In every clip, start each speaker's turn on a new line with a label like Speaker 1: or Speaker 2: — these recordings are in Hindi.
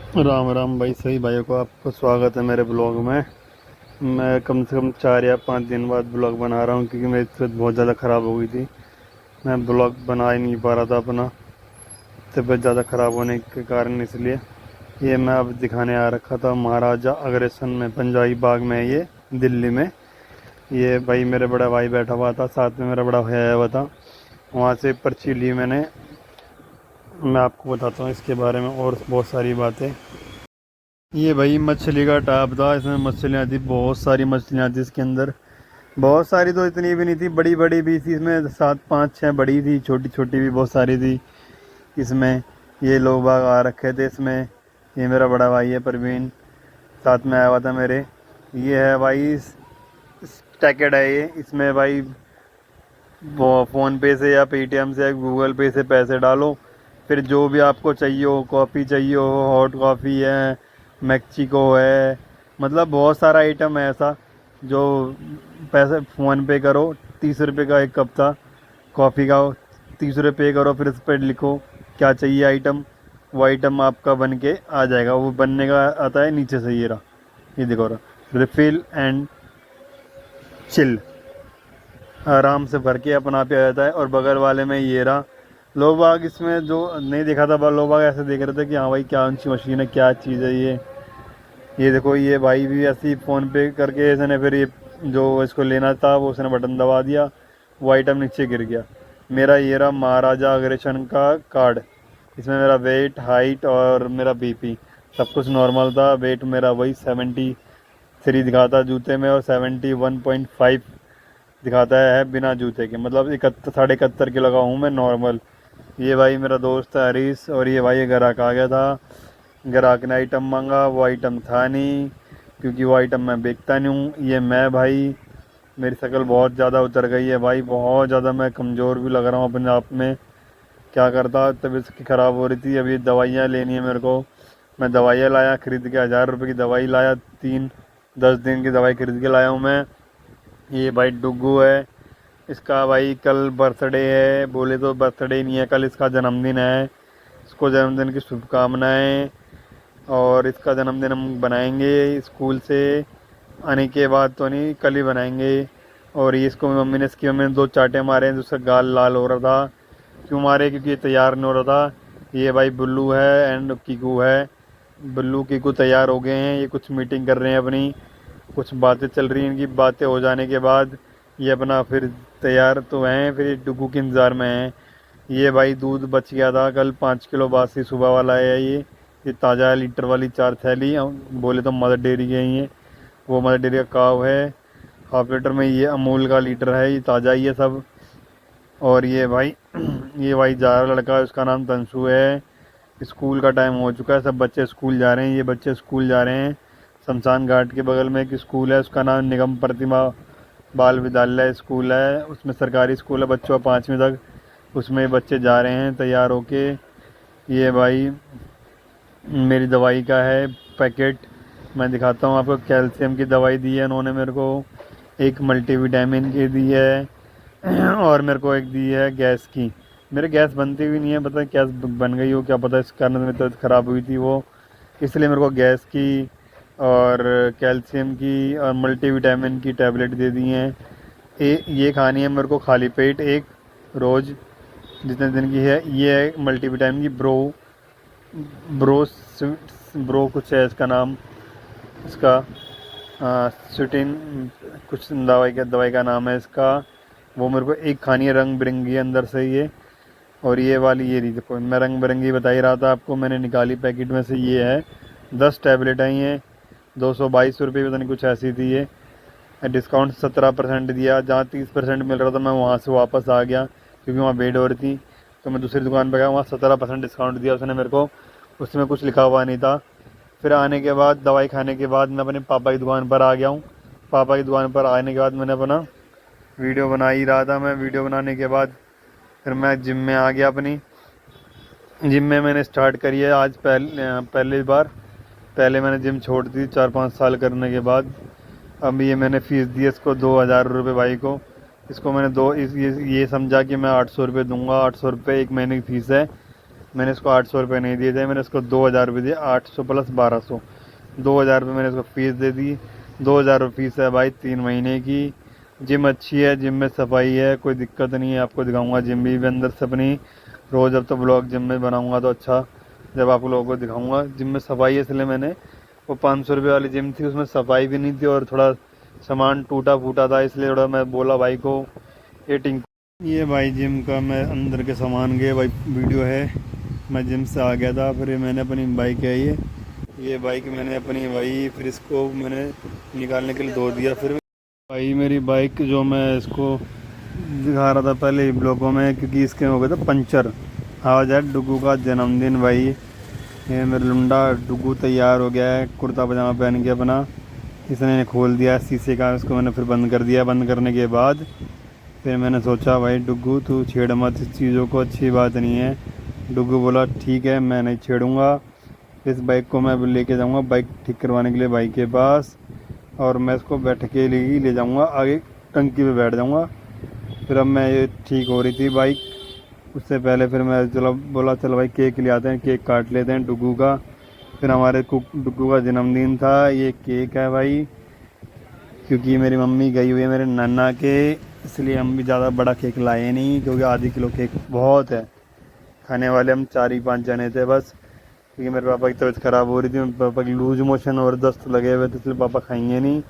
Speaker 1: राम राम भाई, सही भाइयों को आपको स्वागत है मेरे ब्लॉग में। मैं कम से कम 4 या 5 दिन बाद ब्लॉग बना रहा हूँ क्योंकि मेरी तबीयत बहुत ज़्यादा ख़राब हो गई थी। मैं ब्लॉग बना ही नहीं पा रहा था अपना, तबीयत ज़्यादा ख़राब होने के कारण। इसलिए ये मैं अब दिखाने आ रखा था महाराजा अग्रसेन में, पंजाबी बाग में है ये, दिल्ली में। ये भाई मेरे बड़ा भाई बैठा हुआ था, साथ में मेरा बड़ा भाई आया हुआ था। वहाँ से पर्ची ली मैंने। मैं आपको बताता हूँ इसके बारे में और बहुत सारी बातें। ये भाई मछली का टाप था, इसमें मछलियाँ थी, बहुत सारी मछलियाँ थी इसके अंदर। बहुत सारी तो इतनी भी नहीं थी, बड़ी बड़ी भी थी इसमें, 7 5 6 बड़ी थी, छोटी छोटी भी बहुत सारी थी इसमें। ये लोग बाग आ रखे थे इसमें। ये मेरा बड़ा भाई है प्रवीण, साथ में आया हुआ था मेरे। ये है भाई टैकेट है ये, इसमें भाई वो फ़ोन पे से या पेटीएम से या गूगल पे से पैसे डालो, फिर जो भी आपको चाहिए हो, कॉफ़ी चाहिए हो, हॉट कॉफ़ी है, मैक्सिको है, मतलब बहुत सारा आइटम है ऐसा जो पैसे फ़ोन पे करो। 30 रुपये का एक कप था कॉफ़ी का, 30 रुपये पे करो, फिर इस पर लिखो क्या चाहिए आइटम, वो आइटम आपका बन के आ जाएगा। वो बनने का आता है नीचे से, ये रहा, ये देखो रहा, रिफ़िल एंड चिल, आराम से भर के अपना आप ही आ जाता है। और बगल वाले में ये रहा। लोग बाग इसमें जो नहीं देखा था, लोग बाग ऐसे देख रहे थे कि हाँ भाई क्या ऊँची मशीन है, क्या चीज़ है ये देखो। ये भाई भी ऐसे ही फ़ोन पे करके इसने, फिर ये जो इसको लेना था वो उसने बटन दबा दिया, वो आइटम नीचे गिर गया। मेरा ये रहा महाराजा अग्रसेन का कार्ड। इसमें मेरा वेट, हाइट और मेरा बीपी सब कुछ नॉर्मल था। वेट मेरा वही 73 दिखाता जूते में, और 71.5 दिखाता है बिना जूते के, मतलब 71 साढ़े 71 किलो का हूँ मैं नॉर्मल। ये भाई मेरा दोस्त है हरीश, और ये भाई ग्राहक आ गया था। ग्राहक ने आइटम मांगा, वो आइटम था नहीं, क्योंकि वो आइटम मैं बेचता नहीं हूँ। ये मैं भाई, मेरी शक्ल बहुत ज़्यादा उतर गई है भाई, बहुत ज़्यादा मैं कमज़ोर भी लग रहा हूँ अपने आप में। क्या करता, तबीयत की ख़राब हो रही थी। अभी दवाइयाँ लेनी है मेरे को। मैं दवाइयाँ लाया ख़रीद के, 1000 रुपये की दवाई लाया, 10 दिन की दवाई खरीद के लाया हूँ मैं। ये भाई डुग्गू है, इसका भाई कल बर्थडे है, बोले तो बर्थडे नहीं है, कल इसका जन्मदिन है। इसको जन्मदिन की शुभकामनाएं। और इसका जन्मदिन हम बनाएंगे स्कूल से आने के बाद, तो नहीं कल ही बनाएंगे। और ये इसको इसकी मम्मी ने 2 चांटे मारे हैं, जिसका गाल लाल हो रहा था। क्यों मारे? क्योंकि ये तैयार नहीं हो रहा था। ये भाई बुल्लू है एंड कीकू है। बुल्लू कीकू तैयार हो गए हैं, ये कुछ मीटिंग कर रहे हैं अपनी, कुछ बातें चल रही हैं। इनकी बातें हो जाने के बाद ये अपना फिर तैयार तो हैं, फिर ये डुगू के इंतज़ार में हैं। ये भाई दूध बच गया था कल, 5 किलो बासी सुबह वाला है ये ताज़ा है, लीटर वाली 4 थैली। बोले तो मदर डेयरी के ही है, वो मदर डेयरी का काव है। हाफ लीटर में ये अमूल का लीटर है, ये ताज़ा ही है सब। और ये भाई ये भाई जा रहा लड़का है, उसका नाम तंशु है। स्कूल का टाइम हो चुका है, सब बच्चे स्कूल जा रहे हैं, ये बच्चे स्कूल जा रहे हैं। शमशान घाट के बगल में एक स्कूल है, उसका नाम निगम प्रतिमा बाल विद्यालय स्कूल है। उसमें सरकारी स्कूल है बच्चों 5वीं तक, उसमें बच्चे जा रहे हैं तैयार होके। ये भाई मेरी दवाई का है पैकेट, मैं दिखाता हूँ आपको। कैल्शियम की दवाई दी है उन्होंने मेरे को, एक मल्टीविटामिन की दी है और मेरे को एक दी है गैस की। मेरे गैस बनती भी नहीं है, पता है क्या बन गई हो क्या पता, इस कारण मेरी तबीयत ख़राब हुई थी वो, इसलिए मेरे को गैस की और कैल्शियम की और मल्टीविटामिन की टैबलेट दे दी हैं। ये खानी है मेरे को खाली पेट, एक रोज़ जितने दिन की है। ये है मल्टीविटामिन की ब्रो ब्रो कुछ है इसका नाम, इसका स्वीटिन कुछ दवाई का नाम है इसका। वो मेरे को एक खानी है रंग बिरंगी अंदर से ये। और ये वाली ये रही, देखो मैं रंग बिरंगी बता ही रहा था आपको, मैंने निकाली पैकेट में से। ये है 10 टैबलेट हैं ये, 222 रुपये पता नहीं कुछ ऐसी थी ये। डिस्काउंट 17% दिया, जहाँ 30% मिल रहा था मैं वहाँ से वापस आ गया, क्योंकि वहाँ भीड़ हो रही थी। तो मैं दूसरी दुकान पर गया, वहाँ 17% डिस्काउंट दिया उसने मेरे को, उसमें कुछ लिखा हुआ नहीं था। फिर आने के बाद दवाई खाने के बाद मैं अपने पापा की दुकान पर आ गया हूँ। पापा की दुकान पर आने के बाद मैंने अपना वीडियो बना ही रहा था। मैं वीडियो बनाने के बाद फिर मैं जिम में आ गया अपनी। जिम में मैंने स्टार्ट करी है आज, पहली बार। पहले मैंने जिम छोड़ दी 4 5 साल करने के बाद। अब ये मैंने फ़ीस दी है इसको 2000 रुपये भाई को। इसको मैंने ये समझा कि मैं 800 रुपये दूंगा, 800 रुपये एक महीने की फ़ीस है। मैंने इसको 800 रुपये नहीं दिए थे, मैंने इसको 2000 रुपये दिए, 800 प्लस 1200, 2000 रुपये मैंने इसको फीस दे दी। 2000 रुपये फीस है भाई 3 महीने की। जिम अच्छी है, जिम में सफाई है, कोई दिक्कत नहीं है। आपको दिखाऊंगा जिम भी अंदर से अपनी, रोज़ अब तो ब्लॉग जिम में बनाऊंगा तो अच्छा, जब आप लोगों को दिखाऊंगा। जिम में सफाई है, इसलिए मैंने वो 500 रुपये वाली जिम थी, उसमें सफाई भी नहीं थी और थोड़ा सामान टूटा फूटा था, इसलिए थोड़ा मैं बोला भाई को एटिंग। ये भाई जिम का मैं अंदर के सामान के भाई वीडियो है। मैं जिम से आ गया था, फिर मैंने अपनी बाइक है ये बाइक मैंने अपनी भाई, फिर इसको मैंने निकालने के लिए धो दिया। फिर भाई मेरी बाइक जो मैं इसको दिखा रहा था पहले ही ब्लॉगों में, क्योंकि इसके हो गया था पंचर। आज है डुगू का जन्मदिन भाई। ये मेरा लुंडा डुगू तैयार हो गया है, कुर्ता पजामा पहन के अपना। इसने खोल दिया शीशे का, उसको मैंने फिर बंद कर दिया। बंद करने के बाद फिर मैंने सोचा भाई डुगू तू छेड़ मत इस चीज़ों को, अच्छी बात नहीं है। डुगू बोला ठीक है मैं नहीं छेड़ूंगा। इस बाइक को मैं अब लेके जाऊंगा बाइक ठीक करवाने के लिए भाई के पास, और मैं इसको बैठ के ले जाऊंगा आगे, टंकी पे बैठ जाऊंगा। फिर अब मैं ये ठीक हो रही थी बाइक, उससे पहले फिर मैं चलो बोला चलो भाई केक ले आते हैं, केक काट लेते हैं डुगू का। फिर हमारे डुगू का जन्मदिन था। ये केक है भाई, क्योंकि मेरी मम्मी गई हुई है मेरे नाना के, इसलिए हम भी ज़्यादा बड़ा केक लाए नहीं, क्योंकि आधी किलो केक बहुत है। खाने वाले हम 4 ही 5 जने थे बस, क्योंकि मेरे पापा की तबीयत ख़राब हो रही थी। मेरे पापा की लूज मोशन और दस्त लगे हुए थे, इसलिए पापा खाएंगे नहीं।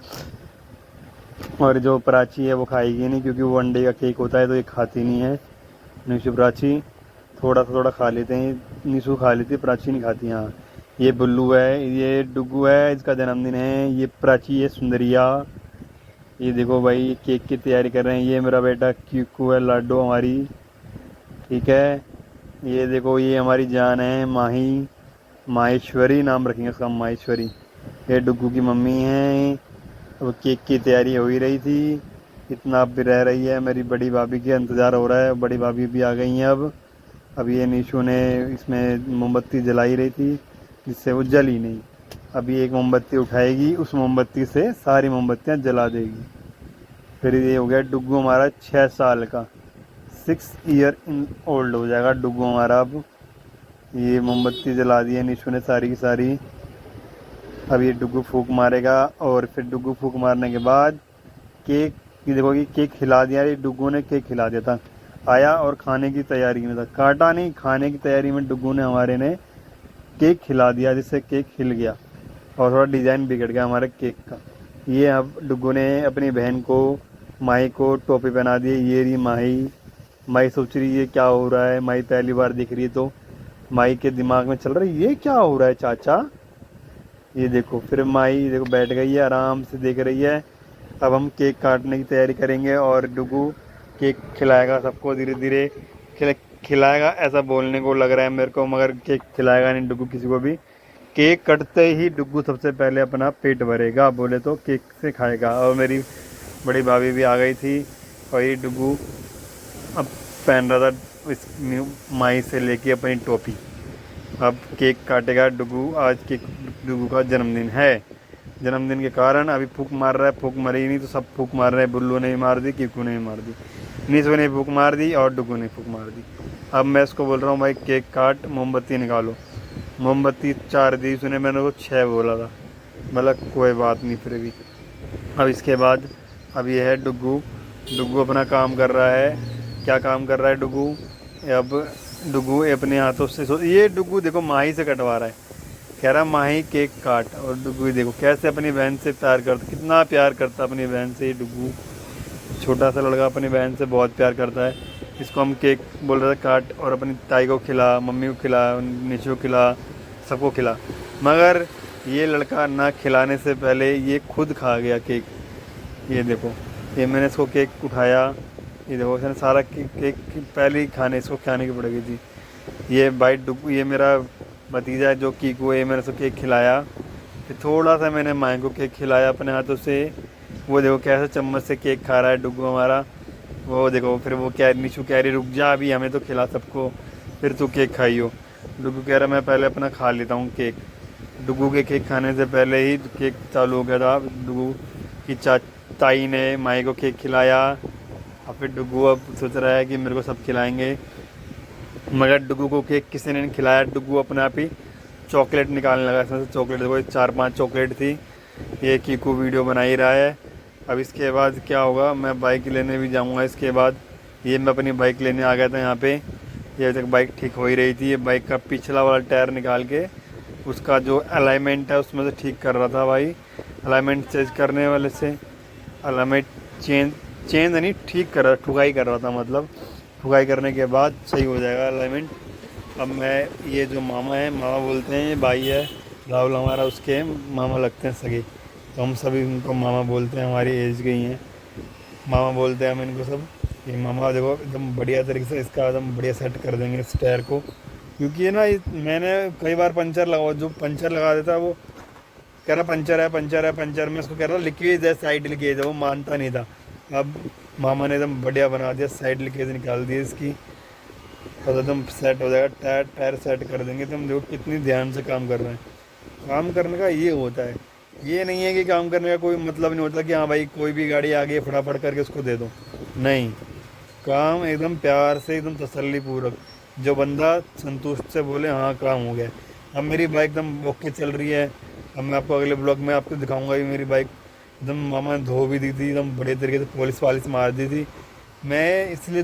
Speaker 1: और जो प्राची है वो खाएगी नहीं, क्योंकि वो अंडे का केक होता है तो ये खाती नहीं है। निशु प्राची थोड़ा खा लेते हैं, निशु खा लेती है, प्राची नहीं खाती। हाँ ये बुल्लू है, ये डुगू है, इसका जन्मदिन है। ये प्राची है सुंदरिया। ये देखो भाई केक की तैयारी कर रहे हैं। ये मेरा बेटा क्यूकू है, लाडो हमारी, ठीक है। ये देखो ये हमारी जान है माही, माहेश्वरी नाम रखेंगे उसका, माहेश्वरी। ये डुगू की मम्मी है। अब केक की तैयारी हो ही रही थी, इतना अब भी रह रही है। मेरी बड़ी भाभी के इंतज़ार हो रहा है, बड़ी भाभी भी आ गई हैं अब ये निशु ने इसमें मोमबत्ती जलाई रही थी, जिससे वो जली नहीं। अभी एक मोमबत्ती उठाएगी, उस मोमबत्ती से सारी मोमबत्तियाँ जला देगी। फिर ये हो गया डुग्गू हमारा 6 साल का, 6 ईयर इन ओल्ड हो जाएगा डुग्गू हमारा अब। ये मोमबत्ती जला दी है निशु ने सारी की सारी। अब ये डुग्गू फूंक मारेगा, और फिर डुग्गू फूंक मारने के बाद केक, ये देखो कि केक खिला दिया। ये डुग्गू ने केक खिला दिया था, आया और खाने की तैयारी में था, काटा नहीं, खाने की तैयारी में डुग्गू ने हमारे ने केक खिला दिया, जिससे केक हिल गया और थोड़ा डिज़ाइन बिगड़ गया हमारे केक का। ये अब डुग्गू ने अपनी बहन को, माही को टोपी पहना दी। ये रही माही। माही सोच रही है क्या हो रहा है, माही पहली बार दिख रही है, तो माही के दिमाग में चल रहा है ये क्या हो रहा है चाचा। ये देखो फिर माही देखो बैठ गई है, आराम से देख रही है। अब हम केक काटने की तैयारी करेंगे और डुगू केक खिलाएगा सबको धीरे धीरे। खिलाएगा ऐसा बोलने को लग रहा है मेरे को, मगर केक खिलाएगा नहीं डुगू किसी को भी। केक कटते ही डुगू सबसे पहले अपना पेट भरेगा, बोले तो केक से खाएगा। और मेरी बड़ी भाभी भी आ गई थी, और ये डुगू अब पहन रहा था इस माई से लेके अपनी टोपी। अब केक काटेगा डुगू। आज के डुगू का जन्मदिन है, जन्मदिन के कारण अभी फूंक मार रहा है। फूंक मरी नहीं तो सब फूंक मार रहे हैं। बुल्लू ने भी मार दी, कीकू ने भी मार दी, निशु ने फूंक मार दी और डुगू ने फूंक मार दी। अब मैं इसको बोल रहा हूँ भाई केक काट, मोमबत्ती निकालो। मोमबत्ती 4 दी उसने, मैंने को 6 बोला था, मतलब कोई बात नहीं फिर भी। अब इसके बाद अब ये है डुगू। डुगू अपना काम कर रहा है। क्या काम कर रहा है डुगू? अब डुगू अपने हाथों से ये डुगू देखो माही से कटवा रहा है, कह रहा माही केक काट। और डुगू देखो कैसे अपनी बहन से प्यार करता, कितना प्यार करता अपनी बहन से। डुगू छोटा सा लड़का अपनी बहन से बहुत प्यार करता है। इसको हम केक बोल रहे थे काट, और अपनी ताई को खिला, मम्मी को खिला, निशु को खिला, सबको खिला। मगर ये लड़का ना खिलाने से पहले ये खुद खा गया केक। ये देखो ये मैंने इसको केक उठाया, ये देखो इसने सारा केक पहले ही इसको खाने की पड़ गई थी। ये बाइट डुगू, ये मेरा भतीजा है जो कीकू है, मैंने उसको केक खिलाया। फिर थोड़ा सा मैंने माँ को केक खिलाया अपने हाथों से। वो देखो कैसे चम्मच से केक खा रहा है डुगू हमारा। वो देखो फिर वो क्या, निशु कह रही रुक जा अभी हमें तो खिला सबको, फिर तू केक खाइयो। डुगू कह रहा मैं पहले अपना खा लेता हूँ केक। डुगू के केक खाने से पहले ही केक चालू हो गया था। डुगू की ताई ने माई को केक खिलाया, और फिर डुगू अब सोच रहा है कि मेरे को सब खिलाएंगे। मगर डुगू को केक किसी ने नहीं खिलाया। डुगू अपने आप ही चॉकलेट निकालने लगा। इसमें से चॉकलेट देखो 4-5 चॉकलेट थी। ये कीकू वीडियो बना ही रहा है। अब इसके बाद क्या होगा, मैं बाइक लेने भी जाऊंगा इसके बाद। ये मैं अपनी बाइक लेने आ गया था यहाँ पे। ये अभी तक बाइक ठीक हो ही रही थी। ये बाइक का पिछला वाला टायर निकाल के उसका जो अलाइनमेंट है उसमें से ठीक कर रहा था भाई। अलाइनमेंट चेंज करने वाले से अलाइनमेंट चेंज चेंज नहीं, ठीक कर रहा, ठुकाई कर रहा था। मतलब ठुकाई करने के बाद सही हो जाएगा अलाइनमेंट। अब मैं, ये जो मामा है, मामा बोलते हैं, ये भाई है राहुल हमारा, उसके मामा लगते हैं सगे, तो हम सभी उनको मामा बोलते हैं। हमारी एज के ही हैं, मामा बोलते हैं हम इनको सब। ये मामा देखो एकदम बढ़िया तरीके से इसका एकदम बढ़िया सेट कर देंगे इस टायर को। क्योंकि ये ना, मैंने कई बार पंचर लगा, जो पंचर लगा देता है वो कह रहा पंचर है, पंचर है, पंचर। मैं उसको कह रहा लिकेज है, साइड लिकेज है, वो मानता नहीं था। अब मामा ने एकदम बढ़िया बना दिया, साइड लिकेज निकाल दी इसकी, तो एकदम सेट हो जाएगा। टायर टायर सेट कर देंगे। तुम देखो कितनी ध्यान से काम कर रहे हैं। काम करने का ये होता है। ये नहीं है कि काम करने का कोई मतलब नहीं होता कि हाँ भाई कोई भी गाड़ी आ गई फटाफट करके उसको दे दो। नहीं, काम एकदम प्यार से, एकदम तसल्ली पूर्वक, जो बंदा संतुष्ट से बोले हाँ काम हो गया। अब मेरी बाइक एकदम ओके चल रही है। अब मैं आपको अगले ब्लॉग में आपको दिखाऊंगा। ये मेरी बाइक एकदम मामा ने धो भी दी थी, एकदम बढ़िया तरीके से पॉलिश वालिश मार दी थी। मैं इसलिए